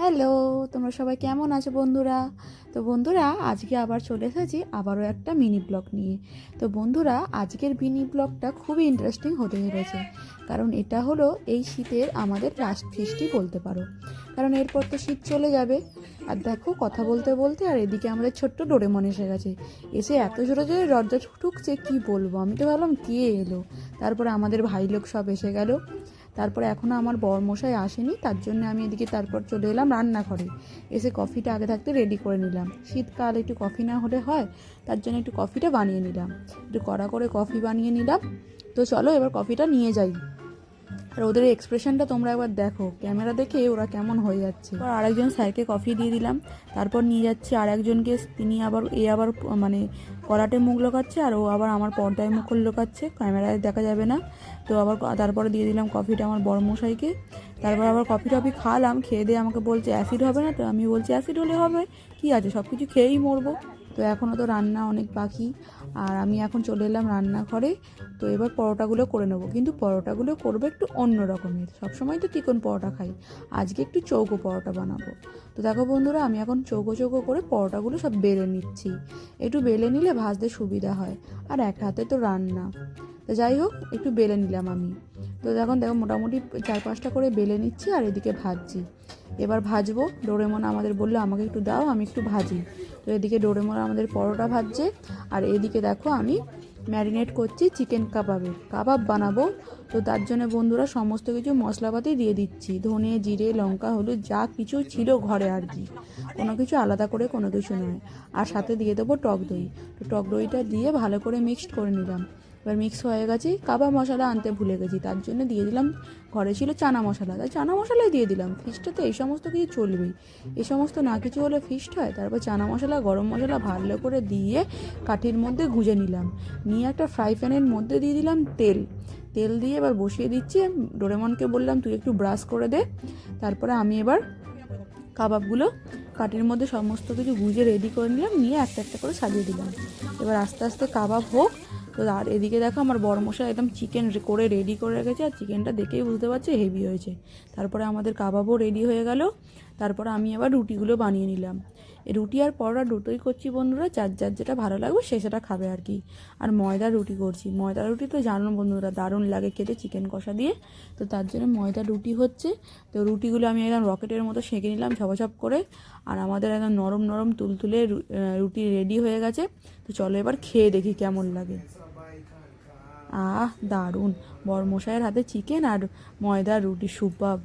Hello, তোমরা সবাই কেমন আছো বন্ধুরা? তো বন্ধুরা, আজকে আবার চলে এসেছি আবারও একটা মিনি ব্লগ নিয়ে। তো বন্ধুরা, আজকের মিনি ব্লগটা খুবই ইন্টারেস্টিং হতে চলেছে, কারণ এটা হলো এই শীতের আমাদের লাস্ট ফিস্টই বলতে পারো। কারণ এরপর তো শীত চলে যাবে। আর দেখো, কথা বলতে বলতে আর এদিকে আমাদের ছোট্ট ডোরেমন এসে গেছে। এসে এত জোরে জোরে দরজা ঠুকছে, কি বলবো। আমি তো ভাবলাম কে এলো। তারপরে আমাদের ভাই লোক সব এসে গেল। তারপরে এখনও আমার বরমশাই আসেনি, তার জন্য আমি এদিকে তারপর চলে এলাম রান্নাঘরে। এসে কফিটা আগে থাকতে রেডি করে নিলাম। শীতকাল, একটু কফি না হলে হয়, তার জন্য একটু কফিটা বানিয়ে নিলাম। একটু কড়া করে কফি বানিয়ে নিলাম। তো চলো এবার কফিটা নিয়ে যাই। আর ওদের এক্সপ্রেশনটা তোমরা একবার দেখো, ক্যামেরা দেখে ওরা কেমন হয়ে যাচ্ছে। আর আরেকজন স্যারকে কফি দিয়ে দিলাম। তারপর নিয়ে যাচ্ছি আর একজনকে, তিনি আবার মানে কড়াটে মুখ লোকাচ্ছে, আর ও আবার আমার পর্দায় মুখ লোকাচ্ছে, ক্যামেরায় দেখা যাবে না। তো তারপরে দিয়ে দিলাম কফিটা আমার বড়মশাইকে। তারপর আবার কফি টফি খাওয়ালাম। খেয়ে দিয়ে আমাকে বলছে অ্যাসিড হবে না, তো আমি বলছি অ্যাসিড হলে হবে, কি আছে, সব কিছু খেয়েই মরবো। তো এখনও তো রান্না অনেক বাকি, আর আমি এখন চলে এলাম রান্নাঘরে। তো এবার পরোটাগুলো করে নেবো, কিন্তু পরোটাগুলো করবো একটু অন্য রকমের। সবসময় তো চিকন পরোটা খাই, আজকে একটু চৌকো পরোটা বানাবো। তো দেখো বন্ধুরা, আমি এখন চৌকো চৌকো করে পরোটাগুলো সব বেলে নিচ্ছি। একটু বেলে নিলে ভাজতে সুবিধা হয়, আর এক হাতে তো রান্না। তো যাই হোক, একটু বেলে নিলাম আমি। তো এখন দেখো, মোটামুটি 4-5টা করে বেলে নিচ্ছি, আর এদিকে ভাজছি। এবার ভাজবো। ডোরেমন আমাদের বললো আমাকে একটু দাও, আমি একটু ভাজি। তো এদিকে ডোরেমন আমাদের পরোটা ভাজছে, আর এদিকে দেখো আমি ম্যারিনেট করছি চিকেন কাবাব বানাবো। তো তার জন্য বন্ধুরা সমস্ত কিছু মশলাপাতি দিয়ে দিচ্ছি, ধনে জিরে লঙ্কা হলুদ যা কিছু ছিল ঘরে আর কি, কোনো কিছু আলাদা করে কোনো কিছু নয়। আর সাথে দিয়ে দেবো টক দই। তো টক দইটা দিয়ে ভালো করে মিক্সড করে নিলাম। এবার মিক্স হয়ে গেছে। কাবাব মশলা আনতে ভুলে গেছি, তার জন্য দিয়ে দিলাম, ঘরে ছিল চানা মশলা, তাই চানা মশলাই দিয়ে দিলাম। ফিশটাতে এই সমস্ত কিছু চলবেই, এই সমস্ত না কিছু হলে ফিস্ট হয়। তারপর চানা মশলা গরম মশলা ভালো করে দিয়ে কাঠির মধ্যে গুঁজে নিলাম। নিয়ে একটা ফ্রাই প্যানের মধ্যে দিয়ে দিলাম তেল। তেল দিয়ে এবার বসিয়ে দিচ্ছি। ডোরেমনকে বললাম তুই একটু ব্রাশ করে দে। তারপরে আমি এবার কাবাবগুলো কাঠির মধ্যে সমস্ত কিছু গুঁজে রেডি করে নিলাম, নিয়ে একটা একটা করে সাজিয়ে দিলাম। এবার আস্তে আস্তে কাবাব হোক। তো আর এদিকে দেখো আমার বড়মশাই একদম চিকেন করে রেডি করে রেখেছে, আর চিকেনটা দেখেই বুঝতে পারছে হেভি হয়েছে। তারপরে আমাদের কাবাবও রেডি হয়ে গেল। তারপরে আমি আবার রুটিগুলো বানিয়ে নিলাম। এই রুটি আর পরোটা দুটোই করছি বন্ধুরা, যার যার যেটা ভালো লাগবে সে সেটা খাবে আর কি। আর ময়দার রুটি করছি। ময়দার রুটি তো জানো বন্ধুরা, দারুণ লাগে খেতে চিকেন কষা দিয়ে। তো তার জন্য ময়দার রুটি হচ্ছে। তো রুটিগুলো আমি একদম রকেটের মতো সেঁকে নিলাম ঝপঝপ করে। আর আমাদের একদম নরম নরম তুলতুলে রুটি রেডি হয়ে গেছে। তো চলো এবার খেয়ে দেখি কেমন লাগে। দারুণ! বরমশাইয়ের হাতে চিকেন আর ময়দার রুটি সুপাব।